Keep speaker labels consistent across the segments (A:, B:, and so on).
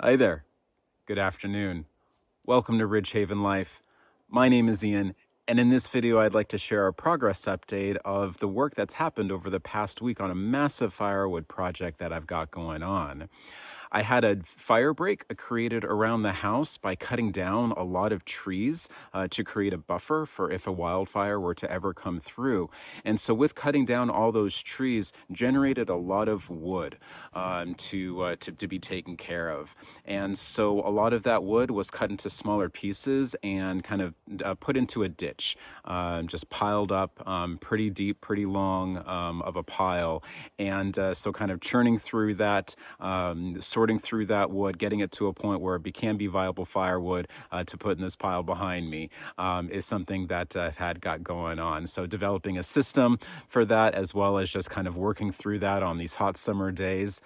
A: Hi there. Good afternoon. Welcome to Ridge Haven Life. My name is Ian, and in this video, I'd like to share a progress update of the work that's happened over the past week on a massive firewood project that I've got going on. I had a fire break created around the house by cutting down a lot of trees to create a buffer for if a wildfire were to ever come through. And so with cutting down all those trees, generated a lot of wood to be taken care of. And so a lot of that wood was cut into smaller pieces and kind of put into a ditch, just piled up pretty deep, pretty long of a pile. And so kind of churning through that, sorting through that wood, getting it to a point where it can be viable firewood to put in this pile behind me is something that I've got going on. So developing a system for that, as well as just kind of working through that on these hot summer days.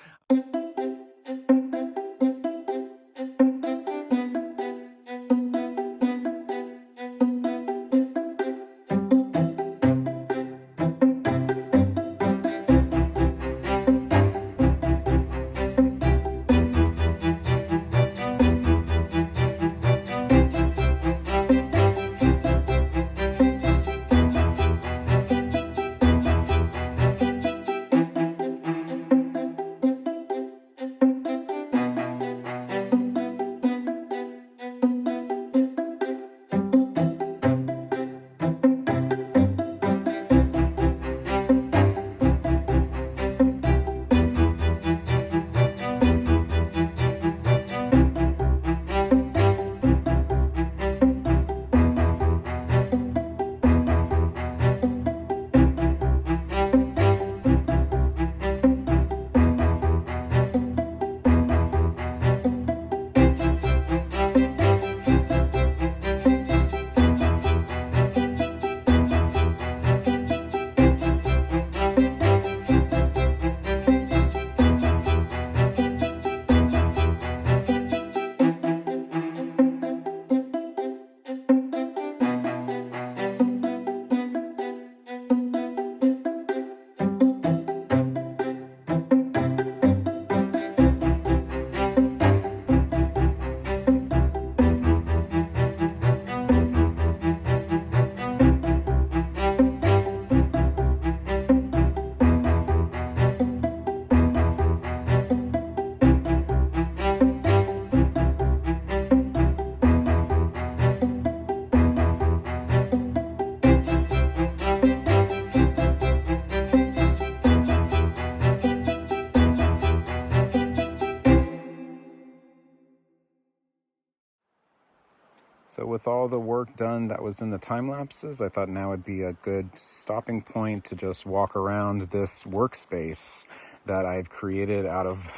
A: So with all the work done that was in the time lapses, I thought now would be a good stopping point to just walk around this workspace that I've created out of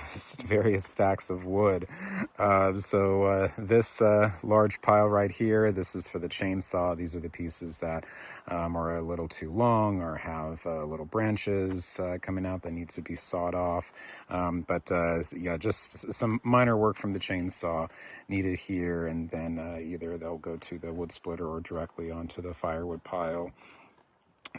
A: various stacks of wood. This large pile right here, this is for the chainsaw. These are the pieces that are a little too long or have little branches coming out that need to be sawed off. Just some minor work from the chainsaw needed here, and then either they'll go to the wood splitter or directly onto the firewood pile.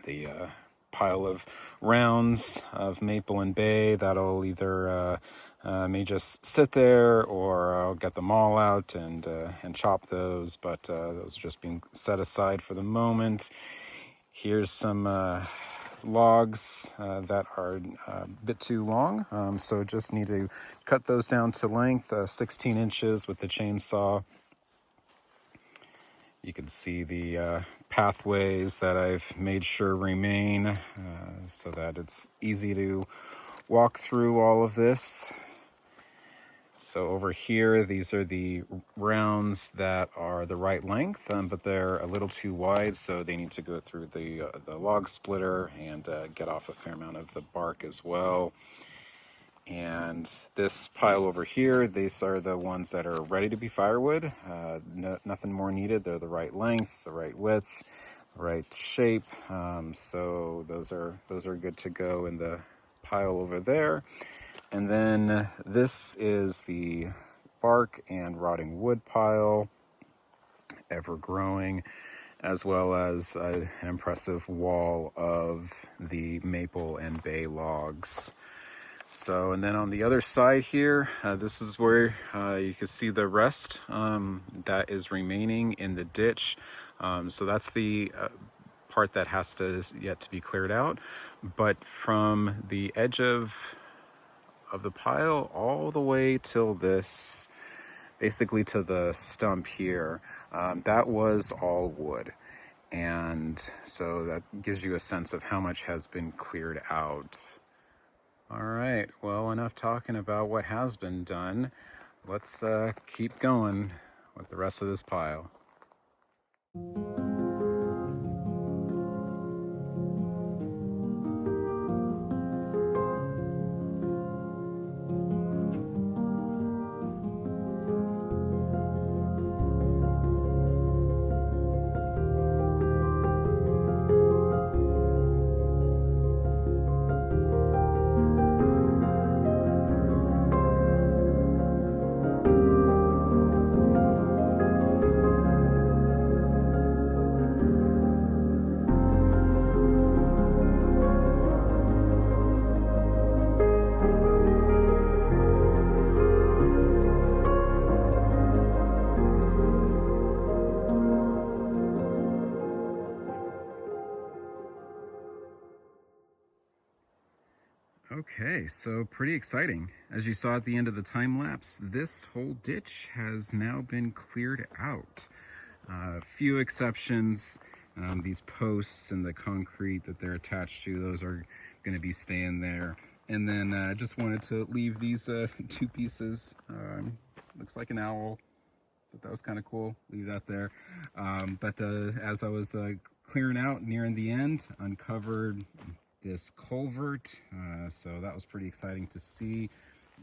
A: The pile of rounds of maple and bay that'll either may just sit there, or I'll get them all out and chop those, but those are just being set aside for the moment. Here's some logs that are a bit too long, so just need to cut those down to length, 16 inches with the chainsaw. You can see the pathways that I've made sure remain so that it's easy to walk through all of this. So over here, these are the rounds that are the right length, but they're a little too wide, so they need to go through the log splitter and get off a fair amount of the bark as well. And this pile over here, these are the ones that are ready to be firewood. Nothing more needed. They're the right length, the right width, the right shape. So those are good to go in the pile over there. And then this is the bark and rotting wood pile, ever growing, as well as an impressive wall of the maple and bay logs. So, and then on the other side here, this is where you can see the rest that is remaining in the ditch. So that's the part that has to yet to be cleared out. But from the edge of the pile all the way till this, basically to the stump here, that was all wood. And so that gives you a sense of how much has been cleared out. All right, well, enough talking about what has been done. Let's keep going with the rest of this pile. Okay, so pretty exciting. As you saw at the end of the time lapse, this whole ditch has now been cleared out. Few exceptions, these posts and the concrete that they're attached to, those are going to be staying there. And then I just wanted to leave these two pieces. Looks like an owl. Thought that was kind of cool. Leave that there. But as I was clearing out nearing the end, uncovered this culvert, so that was pretty exciting to see.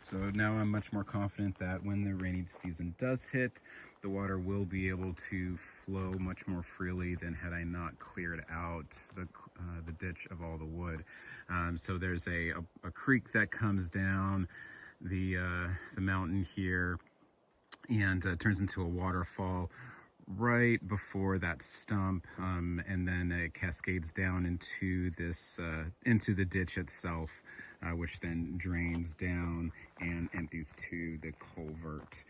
A: So now I'm much more confident that when the rainy season does hit, the water will be able to flow much more freely than had I not cleared out the ditch of all the wood. So there's a creek that comes down the mountain here and turns into a waterfall right before that stump, and then it cascades down into this into the ditch itself, which then drains down and empties to the culvert.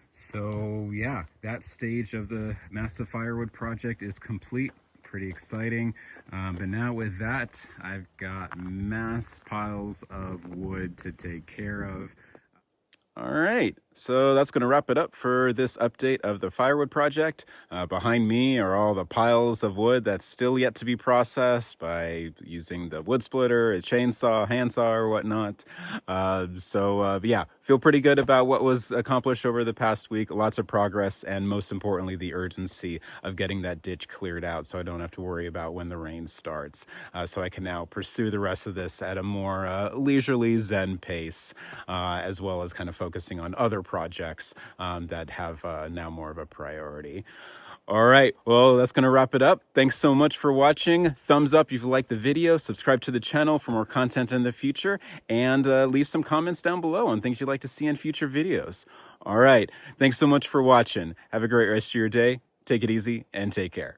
A: So yeah, that stage of the massive firewood project is complete. Pretty exciting. But now with that, I've got mass piles of wood to take care of. All right, so that's going to wrap it up for this update of the Firewood project. Behind me are all the piles of wood that's still yet to be processed by using the wood splitter, a chainsaw, handsaw, or whatnot. Yeah, feel pretty good about what was accomplished over the past week. Lots of progress, and most importantly, the urgency of getting that ditch cleared out so I don't have to worry about when the rain starts. So I can now pursue the rest of this at a more leisurely zen pace, as well as kind of focusing on other projects that have now more of a priority. All right, well, that's going to wrap it up. Thanks so much for watching. Thumbs up if you liked the video, subscribe to the channel for more content in the future, and leave some comments down below on things you'd like to see in future videos. All right, thanks so much for watching. Have a great rest of your day. Take it easy and take care.